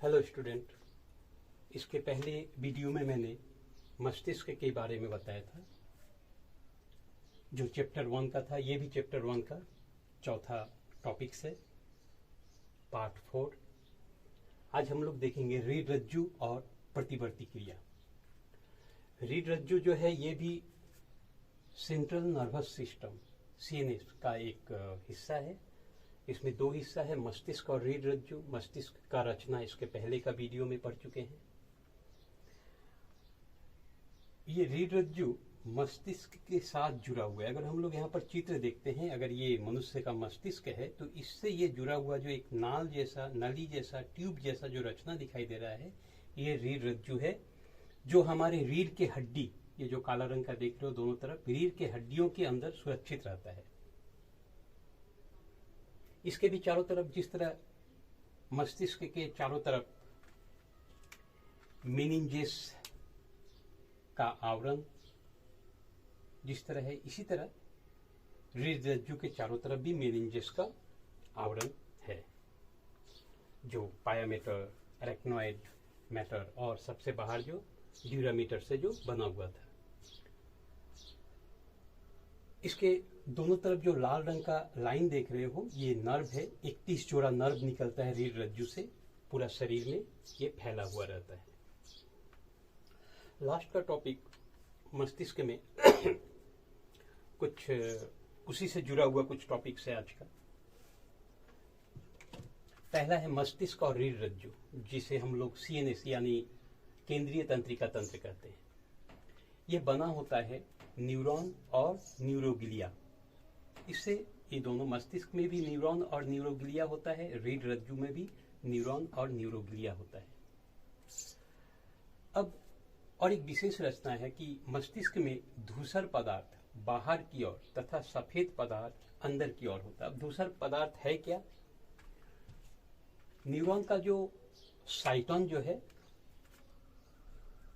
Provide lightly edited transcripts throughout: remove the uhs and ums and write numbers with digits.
Hello student, इसके पहले video में मैंने मस्तिष्क के बारे में बताया था, जो चैप्टर 1 का था। ये भी चैप्टर 1 का चौथा टॉपिक है, पार्ट 4। आज हम लोग देखेंगे रीढ़ रज्जु और प्रतिवर्ती क्रिया। रीढ़ रज्जु जो है ये भी सेंट्रल नर्वस सिस्टम सीएनएस का एक हिस्सा है। इसमें दो हिस्सा है, मस्तिष्क और रीढ़ रज्जु। मस्तिष्क का रचना इसके पहले का वीडियो में पढ़ चुके हैं। ये रीढ़ रज्जु मस्तिष्क के साथ जुड़ा हुआ है। अगर हम लोग यहाँ पर चित्र देखते हैं, अगर ये मनुष्य का मस्तिष्क है तो इससे ये जुड़ा हुआ जो एक नाल जैसा, नली जैसा, ट्यूब जैसा जो रचना दिखाई दे रहा है, ये रीढ़ रज्जु है, जो हमारे रीढ़ के हड्डी, ये जो काला रंग का देख रहे हो दोनों तरफ, रीढ़ के हड्डियों के अंदर सुरक्षित रहता है। इसके भी चारों तरफ, जिस तरह मस्तिष्क के चारों तरफ मेनिंजेस का आवरण जिस तरह है, इसी तरह रीढ़ रज्जु के चारों तरफ भी मेनिंजेस का आवरण है, जो पायामेटर, अरेक्नॉइड मैटर और सबसे बाहर जो ड्यूरामीटर से जो बना हुआ था। इसके दोनों तरफ जो लाल रंग का लाइन देख रहे हो, ये नर्व है। 31 जोड़ा नर्व निकलता है रीढ़ रज्जु से, पूरा शरीर में ये फैला हुआ रहता है। लास्ट का टॉपिक मस्तिष्क में कुछ उसी से जुड़ा हुआ कुछ टॉपिक्स है आज का। पहला है मस्तिष्क और रीढ़ रज्जु, जिसे हम लोग सीएनएस यानी केंद्रीय तंत्रिका तंत्र कहते हैं। ये बना होता है न्यूरॉन और न्यूरोग्लिया। इससे ये दोनों, मस्तिष्क में भी न्यूरॉन और न्यूरोग्लिया होता है, रीढ़ रज्जु में भी न्यूरॉन और न्यूरोग्लिया होता है। अब और एक विशेष रचना है कि मस्तिष्क में धूसर पदार्थ बाहर की ओर तथा सफेद पदार्थ अंदर की ओर होता है। अब धूसर पदार्थ है क्या? न्यूरॉन का जो साइटोन जो है,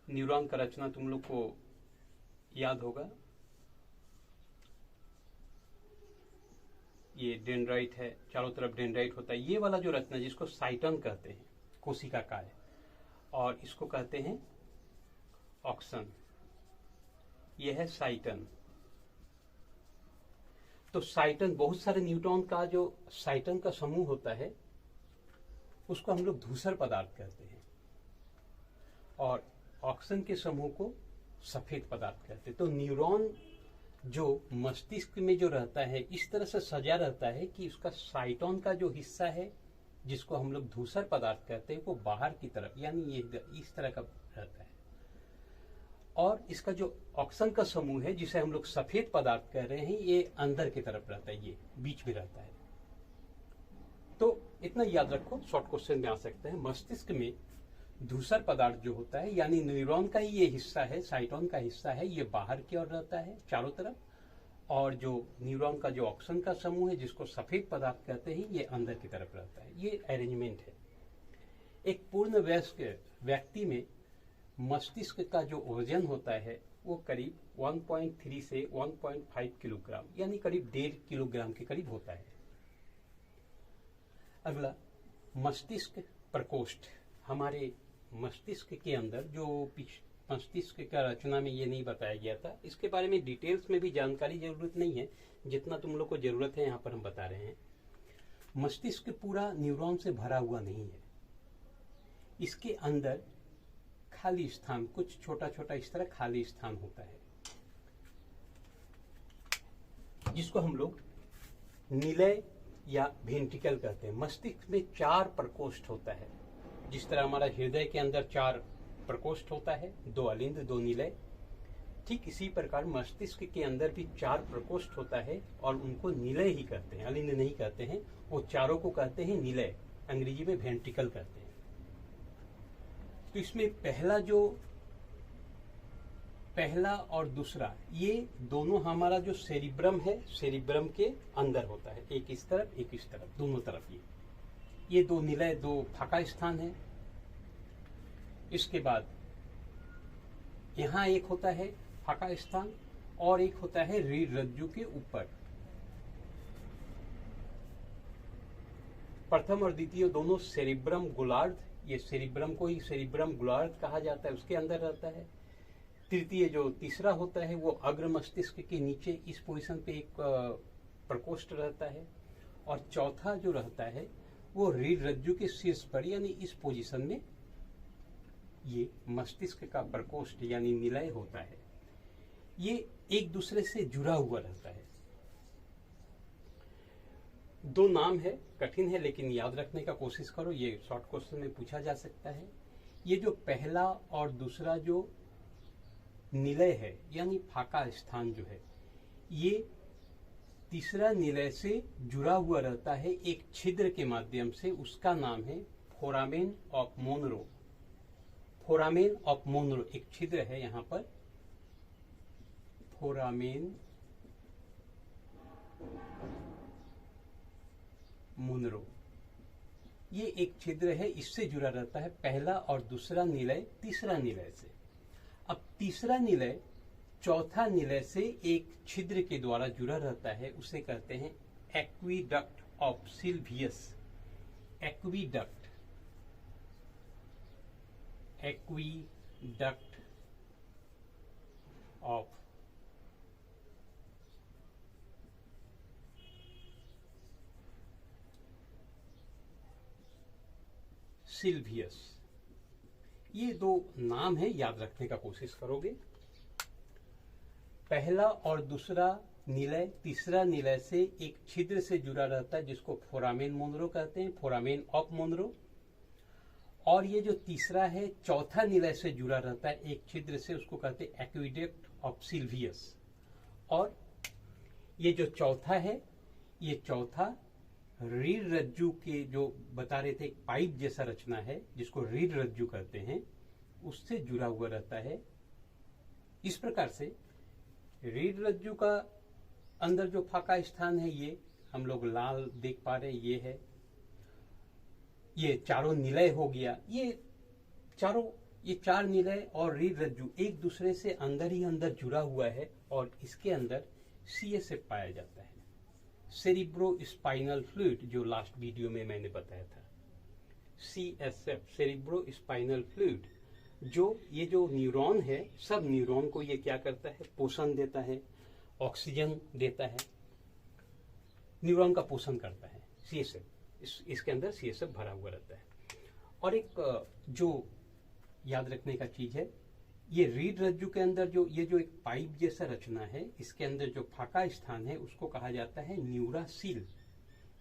न्यूरॉन का रचना तुम लोग को याद होगा। ये डेंड्राइट है, चारों तरफ डेंड्राइट होता है। ये वाला जो रचना जिसको साइटोन कहते हैं, कोशिका काय, और इसको कहते हैं ऑक्सन, ये है साइटन। तो साइटन, बहुत सारे न्यूट्रॉन का जो साइटन का समूह होता है, उसको हम लोग धूसर पदार्थ कहते हैं, और ऑक्सन के समूह को सफेद पदार्थ कहते हैं। तो न्यूरॉन जो मस्तिष्क में जो रहता है, इस तरह से सजा रहता है कि उसका साइटोन का जो हिस्सा है, जिसको हम लोग धूसर पदार्थ कहते हैं, वो बाहर की तरफ, यानी ये इस तरह का रहता है। और इसका जो ऑक्सन का समूह है, जिसे हम लोग सफेद पदार्थ कह रहे हैं, ये अंदर की तरफ रहता है, ये बीच में रहता है। तो इतना याद रखो, शॉर्ट क्वेश्चन में आ सकते हैं। मस्तिष्क में धूसर पदार्थ जो होता है, यानी न्यूरॉन का ही ये हिस्सा है, साइटोन का हिस्सा है, ये बाहर की ओर रहता है चारों तरफ, और जो न्यूरॉन का जो ऑक्सन का समूह है, जिसको सफेद पदार्थ कहते हैं, ये अंदर की तरफ रहता है। ये अरेंजमेंट है। एक पूर्ण वयस्क व्यक्ति में मस्तिष्क का जो वजन होता है, वो करीब 1.3 से 1.5 किलोग्राम, यानी करीब 1.5 किलोग्राम के करीब होता है। अगला, मस्तिष्क प्रकोष्ठ। हमारे मस्तिष्क के अंदर जो मस्तिष्क का रचना में ये नहीं बताया गया था, इसके बारे में डिटेल्स में भी जानकारी जरूरत नहीं है, जितना तुम लोग को जरूरत है यहाँ पर हम बता रहे हैं। मस्तिष्क पूरा न्यूरॉन से भरा हुआ नहीं है। इसके अंदर खाली स्थान, कुछ छोटा छोटा इस तरह खाली स्थान होता है, जिसको हम लोग निलय या वेंट्रिकल कहते हैं। मस्तिष्क में 4 प्रकोष्ठ होता है। जिस तरह हमारा हृदय के अंदर 4 प्रकोष्ठ होता है, 2 अलिंद 2 निलय, ठीक इसी प्रकार मस्तिष्क के अंदर भी 4 प्रकोष्ठ होता है, और उनको निलय ही कहते हैं, अलिंद नहीं कहते हैं। वो चारों को कहते हैं निलय, अंग्रेजी में वेंट्रिकल कहते हैं। तो इसमें पहला और दूसरा, ये दोनों हमारा जो सेरिब्रम है, सेरिब्रम के अंदर होता है, एक इस तरफ एक इस तरफ, दोनों तरफ ये 2 निलय, 2 फाका स्थान है। इसके बाद यहाँ एक होता है फाका स्थान, और एक होता है रीढ़ रज्जु के ऊपर। प्रथम और द्वितीय दोनों सेरिब्रम गोलार्ध ये सेरिब्रम को ही सेरिब्रम ग्लोअर्थ कहा जाता है, उसके अंदर रहता है। तृतीय जो तीसरा होता है वो अग्र मस्तिष्क के नीचे इस पोजीशन पे एक प्रकोष्ठ रहता है। और चौथा जो रहता है वो रीढ़ रज्जु के शीर्ष पर यानी इस पोजीशन में ये मस्तिष्क का प्रकोष्ठ यानी निलय होता है। ये एक दूसरे से जुड़ा हुआ रहता है। दो नाम है, कठिन है लेकिन याद रखने का कोशिश करो, ये शॉर्ट क्वेश्चन में पूछा जा सकता है। ये जो पहला और दूसरा जो निलय है यानी फाका स्थान जो है, ये तीसरा निलय से जुड़ा हुआ रहता है एक छिद्र के माध्यम से। उसका नाम है foramen of Monro. Foramen of Monro एक छिद्र है यहाँ पर, फोरामेन मोनरो, ये एक छिद्र है, इससे जुड़ा रहता है पहला और दूसरा निलय तीसरा निलय से। अब तीसरा निलय चौथा निलय से एक छिद्र के द्वारा जुड़ा रहता है, उसे कहते हैं aqueduct of Sylvius. Aqueduct, aqueduct of Sylvius. ये दो नाम है, याद रखने का कोशिश करोगे। पहला और दूसरा निलय तीसरा निलय से एक छिद्र से जुड़ा रहता है जिसको फोरामेन मोनरो कहते हैं, फोरामेन ऑफ मोनरो। और ये जो तीसरा है चौथा निलय से जुड़ा रहता है एक छिद्र से, उसको कहते हैं एक्वीडक्ट ऑफ सिल्वियस। और ये जो चौथा है, ये चौथा रीढ़ रज्जु के जो बता रहे थे एक पाइप जैसा रचना है जिसको रीढ़ रज्जु कहते हैं, उससे जुड़ा हुआ रहता है। इस प्रकार से रीढ़ रज्जु का अंदर जो फाका स्थान है ये हम लोग लाल देख पा रहे हैं, ये है। ये चारों निलय हो गया, ये चार निलय और रीढ़ रज्जु एक दूसरे से अंदर ही अंदर जुड़ा हुआ है और इसके अंदर सीएसएफ पाया जाता है, सेरिब्रो स्पाइनल फ्लूइड, जो लास्ट वीडियो में मैंने बताया था। सीएसएफ, सेरिब्रो स्पाइनल फ्लूइड, जो ये जो न्यूरॉन है सब न्यूरॉन को ये क्या करता है, पोषण देता है, ऑक्सीजन देता है, न्यूरॉन का पोषण करता है सीएसएफ। इसके अंदर सीएसएफ भरा हुआ रहता है। और एक जो याद रखने का चीज है, ये रीढ़ रज्जु के अंदर जो ये जो एक पाइप जैसा रचना है, इसके अंदर जो फाका स्थान है उसको कहा जाता है न्यूरासील।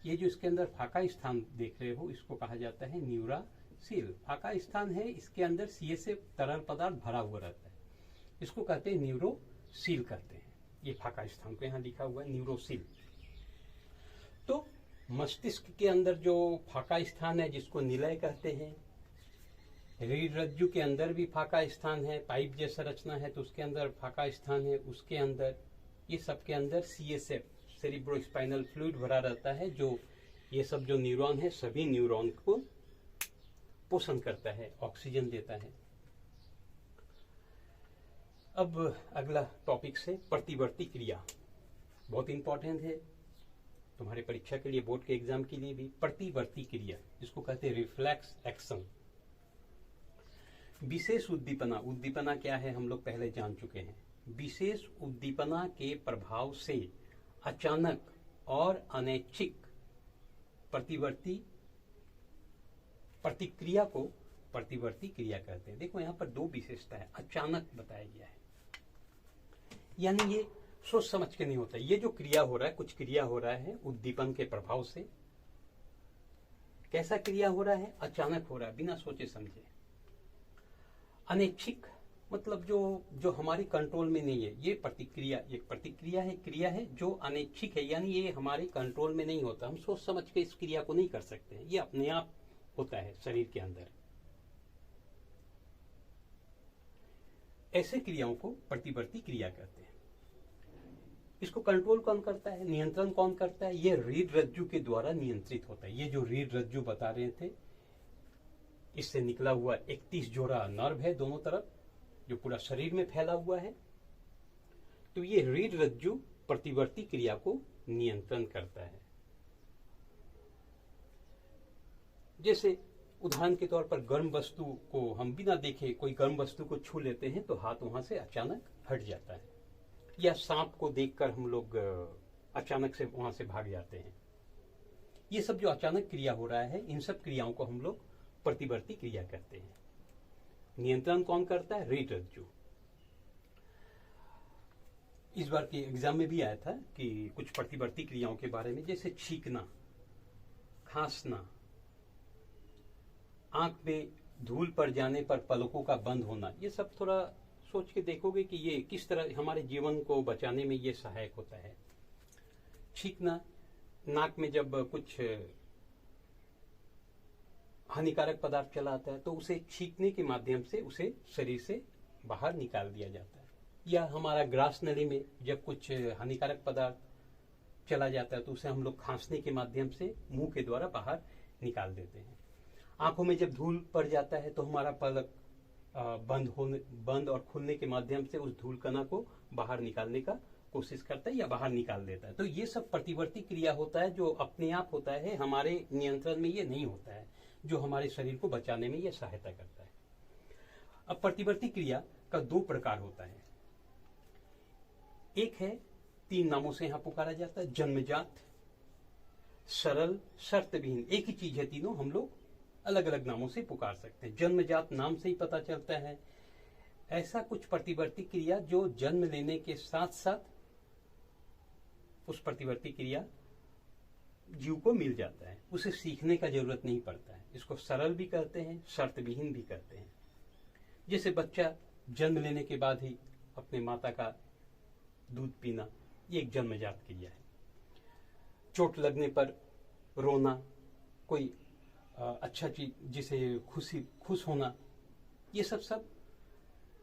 ये जो इसके अंदर फाका स्थान देख रहे हो इसको कहा जाता है न्यूरासील। फाका स्थान है, इसके अंदर सीएसएफ तरल पदार्थ भरा हुआ रहता है, इसको कहते हैं न्यूरोसील कहते हैं। ये फाका स्थान को यहाँ लिखा हुआ है न्यूरोसील। तो मस्तिष्क के अंदर जो फाका स्थान है जिसको निलय कहते हैं, रीढ़ रज्जु के अंदर भी फाका स्थान है, पाइप जैसा रचना है तो उसके अंदर फाका स्थान है, उसके अंदर ये सब के अंदर सीएसएफ सेरिब्रो स्पाइनल फ्लूइड भरा रहता है, जो ये सब जो न्यूरॉन है सभी न्यूरॉन को पोषण करता है, ऑक्सीजन देता है। अब अगला टॉपिक से प्रतिवर्ती क्रिया, बहुत इंपॉर्टेंट है तुम्हारे परीक्षा के लिए, बोर्ड के एग्जाम के लिए भी। प्रतिवर्ती क्रिया जिसको कहते हैं रिफ्लेक्स एक्शन। विशेष उद्दीपना, उद्दीपना क्या है हम लोग पहले जान चुके हैं। विशेष उद्दीपना के प्रभाव से अचानक और अनैच्छिक प्रतिवर्ती प्रतिक्रिया को प्रतिवर्ती क्रिया कहते हैं। देखो यहाँ पर दो विशेषता है, अचानक बताया गया है, यानी ये सोच समझ के नहीं होता। ये जो क्रिया हो रहा है, कुछ क्रिया हो रहा है उद्दीपन के प्रभाव से। कैसा क्रिया हो रहा है? अचानक हो रहा है, बिना सोचे समझे। अनैच्छिक मतलब जो हमारी कंट्रोल में नहीं है, ये प्रतिक्रिया, ये प्रतिक्रिया है, क्रिया है जो अनैच्छिक है, यानी ये हमारे कंट्रोल में नहीं होता, हम सोच समझ के इस क्रिया को नहीं कर सकते हैं, ये अपने आप होता है शरीर के अंदर। ऐसे क्रियाओं को प्रतिवर्ती क्रिया कहते हैं। इसको कंट्रोल कौन करता है, नियंत्रण कौन करता है? ये रीढ़ रज्जु के द्वारा नियंत्रित होता है। ये जो रीढ़ रज्जु बता रहे थे, इससे निकला हुआ 31 जोड़ा नर्व है दोनों तरफ, जो पूरा शरीर में फैला हुआ है। तो ये रीढ़ रज्जु प्रतिवर्ती क्रिया को नियंत्रण करता है। जैसे उदाहरण के तौर पर गर्म वस्तु को हम बिना देखे कोई गर्म वस्तु को छू लेते हैं तो हाथ वहां से अचानक हट जाता है, या सांप को देखकर हम लोग अचानक से वहां से भाग जाते हैं। ये सब जो अचानक क्रिया हो रहा है, इन सब क्रियाओं को हम लोग प्रतिवर्ती क्रिया कहते हैं। नियंत्रण कौन करता है? रीढ़ रज्जु। इस बार के एग्जाम में भी आया था कि कुछ प्रतिवर्ती क्रियाओं के बारे में, जैसे छींकना, खांसना, आंख में धूल पड़ जाने पर पलकों का बंद होना। ये सब थोड़ा सोच के देखोगे कि ये किस तरह हमारे जीवन को बचाने में ये सहायक होता है। छींकना, नाक में जब कुछ हानिकारक पदार्थ चला आता है तो उसे छींकने के माध्यम से उसे शरीर से बाहर निकाल दिया जाता है। या हमारा ग्रास नली में जब कुछ हानिकारक पदार्थ चला जाता है तो उसे हम लोग खांसने के माध्यम से मुंह के द्वारा बाहर निकाल देते हैं। आंखों में जब धूल पड़ जाता है तो हमारा पलक बंद और खुलने के माध्यम से उस धूल कणा को बाहर निकालने का कोशिश करता है या बाहर निकाल देता है। तो ये सब प्रतिवर्ती क्रिया होता है जो अपने आप होता है, हमारे नियंत्रण में ये नहीं होता है, जो हमारे शरीर को बचाने में ये सहायता करता है। अब प्रतिवर्ती क्रिया का दो प्रकार होता है। एक है, 3 नामों से यहां पुकारा जाता है, जन्मजात, सरल, शर्तविहीन। एक ही चीज है, तीनों हम लोग अलग अलग नामों से पुकार सकते हैं। जन्मजात नाम से ही पता चलता है, ऐसा कुछ प्रतिवर्ती क्रिया जो जन्म लेने के साथ साथ उस प्रतिवर्ती क्रिया जीव को मिल जाता है, उसे सीखने का जरूरत नहीं पड़ता है। इसको सरल भी कहते हैं, शर्तविहीन भी कहते हैं। जैसे बच्चा जन्म लेने के बाद ही अपने माता का दूध पीना, ये एक जन्मजात क्रिया है। चोट लगने पर रोना, कोई अच्छा चीज जिसे खुश होना, ये सब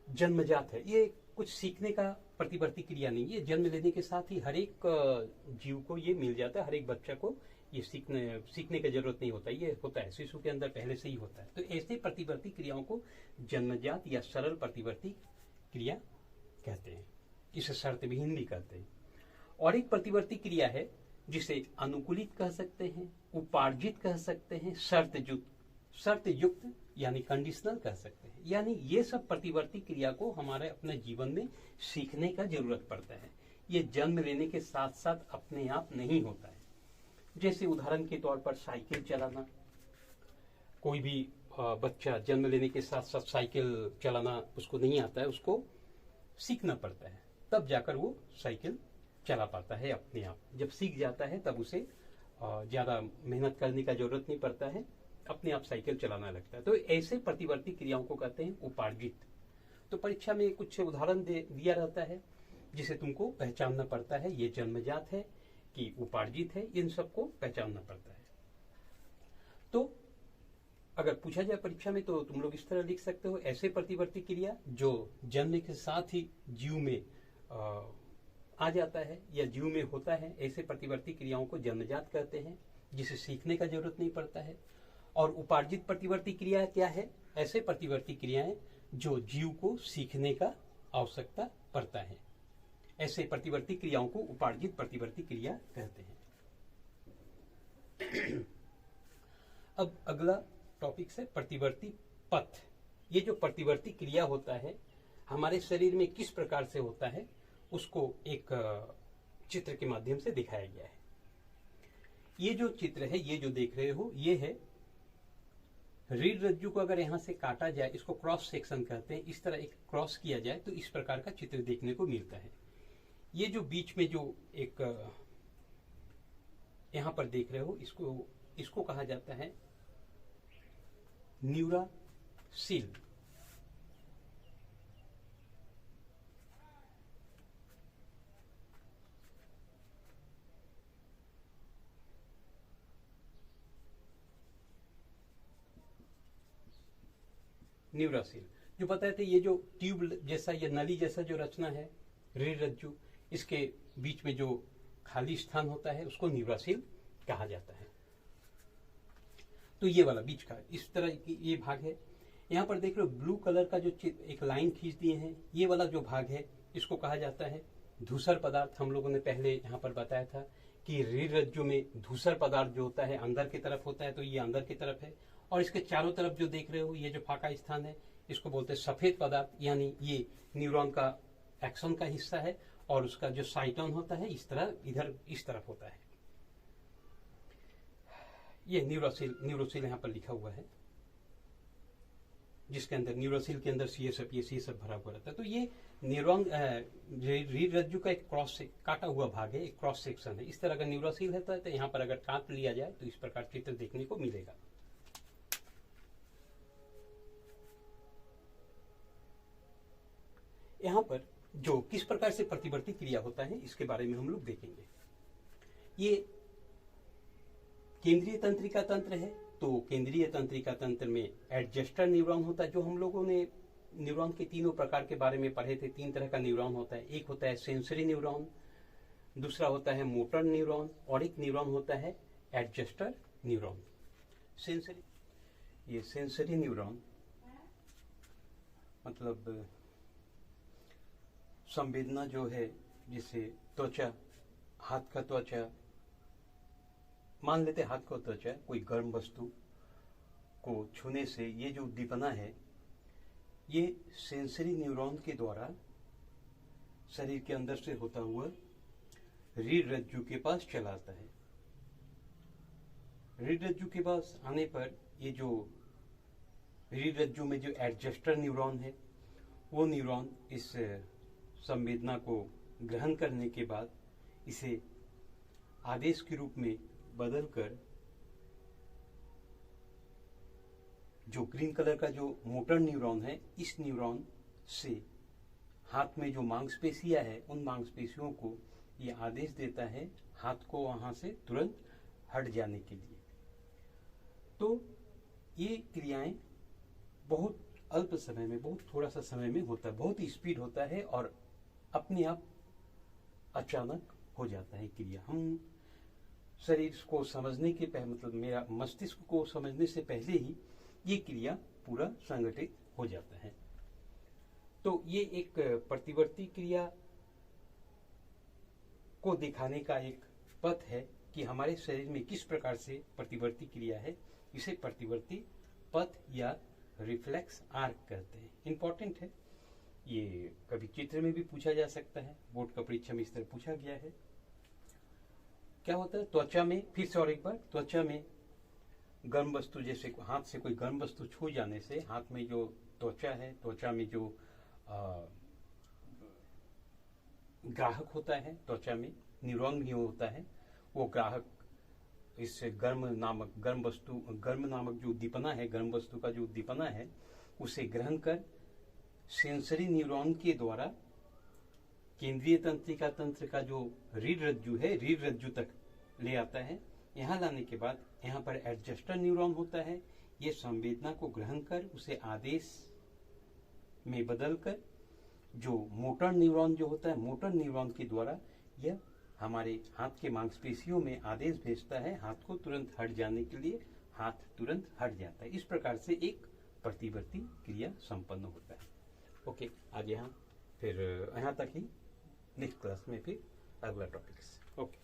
जन्मजात है। ये कुछ सीखने का प्रतिवर्ती क्रिया नहीं, ये जन्म लेने के साथ ही हर एक जीव को ये मिल जाता है, हर एक बच्चा को ये सीखने की जरूरत नहीं होता, ये होता है शिशु के अंदर पहले से ही होता है। तो ऐसे प्रतिवर्ती क्रियाओं को जन्मजात या सरल प्रतिवर्ती क्रिया कहते हैं। इसे शर्तविहीन भी कहते हैं। और एक प्रतिवर्ती क्रिया है जिसे अनुकूलित कह सकते हैं, उपार्जित कह सकते हैं, शर्त युक्त यानी कंडीशनल कह सकते हैं। यानी ये सब प्रतिवर्ती क्रिया को हमारे अपने जीवन में सीखने का जरूरत पड़ता है। ये जन्म लेने के साथ साथ अपने आप नहीं होता है। जैसे उदाहरण के तौर पर साइकिल चलाना, कोई भी बच्चा जन्म लेने के साथ साथ साइकिल चलाना उसको नहीं आता है, उसको सीखना पड़ता है, तब जाकर वो साइकिल चला पाता है अपने आप। जब सीख जाता है तब उसे ज्यादा मेहनत करने का जरूरत नहीं पड़ता है, अपने आप साइकिल चलाना लगता है। तो ऐसे प्रतिवर्ती क्रियाओं को कहते हैं उपार्जित। तो परीक्षा में कुछ उदाहरण दिया रहता है जिसे तुमको पहचानना पड़ता है, ये जन्मजात है कि उपार्जित है, इन सबको पहचानना पड़ता है। तो अगर पूछा जाए परीक्षा में तो तुम लोग इस तरह लिख सकते हो, ऐसे प्रतिवर्ती क्रिया जो जन्म के साथ ही जीव में आ जाता है या जीव में होता है, ऐसे प्रतिवर्ती क्रियाओं को जन्मजात कहते हैं जिसे सीखने का जरूरत नहीं पड़ता है। और उपार्जित प्रतिवर्ती क्रिया क्या है? ऐसे प्रतिवर्ती क्रियाएं जो जीव को सीखने का आवश्यकता पड़ता है। ऐसे प्रतिवर्ती क्रियाओं को उपार्जित प्रतिवर्ती क्रिया कहते हैं। अब अगला टॉपिक है प्रतिवर्ती पथ। ये जो प्रतिवर्ती क्रिया होता है हमारे शरीर में किस प्रकार से होता है उसको एक चित्र के माध्यम से दिखाया गया है। ये जो चित्र है, ये जो देख रहे हो, ये है रीढ़ रज्जु को अगर यहां से काटा जाए, इसको क्रॉस सेक्शन कहते हैं, इस तरह एक क्रॉस किया जाए तो इस प्रकार का चित्र देखने को मिलता है। ये जो बीच में जो एक यहां पर देख रहे हो, इसको कहा जाता है न्यूरासिल। न्यूरासिल जो बताए थे, ये जो ट्यूब जैसा, ये नली जैसा जो रचना है रीढ़ रज्जु, इसके बीच में जो खाली स्थान होता है उसको न्यूरासिल कहा जाता है। तो ये वाला बीच का इस तरह की ये भाग है। यहाँ पर देख रहे हो ब्लू कलर का जो एक लाइन खींच दिए हैं, ये वाला जो भाग है इसको कहा जाता है धूसर पदार्थ। हम लोगों ने पहले यहाँ पर बताया था कि रीढ़ रज्जु में धूसर पदार्थ जो होता है अंदर की तरफ होता है, तो ये अंदर की तरफ है। और इसके चारों तरफ जो देख रहे हो ये जो फाका स्थान है इसको बोलते हैं सफेद पदार्थ, यानी ये न्यूरॉन का एक्सन का हिस्सा है और उसका जो साइटोन होता है इस तरह इधर इस तरफ होता है। ये न्यूरोसिल यहाँ पर लिखा हुआ है, जिसके अंदर न्यूरोसिल के अंदर CSF भरा हुआ रहता है। तो ये न्यूरॉन रीढ़ रज्जु का एक काटा हुआ भाग है, एक क्रॉस सेक्शन है। इस तरह का न्यूरोसिल रहता है। तो यहाँ पर अगर काट लिया जाए तो इस प्रकार चित्र देखने को मिलेगा। यहाँ पर जो किस प्रकार से प्रतिवर्ती क्रिया होता है इसके बारे में हम लोग देखेंगे। ये केंद्रीय तंत्रिका तंत्र है, तो केंद्रीय तंत्रिका तंत्र में एडजस्टर न्यूरॉन होता है। जो हम लोगों ने न्यूरॉन के तीनों प्रकार के बारे में पढ़े थे, 3 तरह का न्यूरॉन होता है। एक होता है सेंसरी न्यूरॉन, दूसरा होता है मोटर न्यूरॉन और एक न्यूरॉन होता है एडजस्टर न्यूरॉन। ये सेंसरी न्यूरॉन मतलब संवेदना जो है, जिसे त्वचा, हाथ का त्वचा, मान लेते हाथ का त्वचा, कोई गर्म वस्तु को छूने से ये जो उद्दीपना है ये सेंसरी न्यूरॉन के द्वारा शरीर के अंदर से होता हुआ रीढ़ रज्जु के पास चला आता है। रीढ़ रज्जु के पास आने पर ये जो रीढ़ रज्जु में जो एडजस्टर न्यूरॉन है वो न्यूरॉन इस संवेदना को ग्रहण करने के बाद इसे आदेश के रूप में बदलकर जो ग्रीन कलर का जो मोटर न्यूरॉन है, इस न्यूरॉन से हाथ में जो मांसपेशियां है उन मांसपेशियों को ये आदेश देता है हाथ को वहां से तुरंत हट जाने के लिए। तो ये क्रियाएं बहुत अल्प समय में, बहुत थोड़ा सा समय में होता है, बहुत स्पीड होता है और अपने आप अचानक हो जाता है क्रिया। हम शरीर को समझने के पहले, मतलब मेरा मस्तिष्क को समझने से पहले ही ये क्रिया पूरा संगठित हो जाता है। तो ये एक प्रतिवर्ती क्रिया को दिखाने का एक पथ है कि हमारे शरीर में किस प्रकार से प्रतिवर्ती क्रिया है। इसे प्रतिवर्ती पथ या रिफ्लेक्स आर्क कहते हैं। इंपॉर्टेंट है, ये कभी चित्र में भी पूछा जा सकता है, बोर्ड का परीक्षा में इस तरह पूछा गया है। क्या होता है त्वचा में, फिर से और एक बार, त्वचा में गर्म वस्तु, जैसे हाथ से कोई गर्म वस्तु छू जाने से हाथ में जो त्वचा है, त्वचा में जो ग्राहक होता है, त्वचा में न्यूरॉन भी होता है, वो ग्राहक इस गर्म नामक जो उद्दीपना है, गर्म वस्तु का जो उद्दीपना है उसे ग्रहण कर सेंसरी न्यूरॉन के द्वारा केंद्रीय तंत्रिका तंत्र का जो रीढ़ रज्जु है, रीढ़ रज्जु तक ले आता है। यहाँ लाने के बाद यहाँ पर एडजस्टर न्यूरॉन होता है। ये संवेदना को ग्रहण कर उसे आदेश में बदलकर जो मोटर न्यूरॉन जो होता है, मोटर न्यूरॉन के द्वारा यह हमारे हाथ के मांसपेशियों में आदेश भेजता है हाथ को तुरंत हट जाने के लिए। हाथ तुरंत हट जाता है। इस प्रकार से एक प्रतिवर्ती क्रिया संपन्न होता है। ओके, आज यहाँ फिर यहाँ तक ही, नेक्स्ट क्लास में फिर अगला टॉपिक्स। ओके।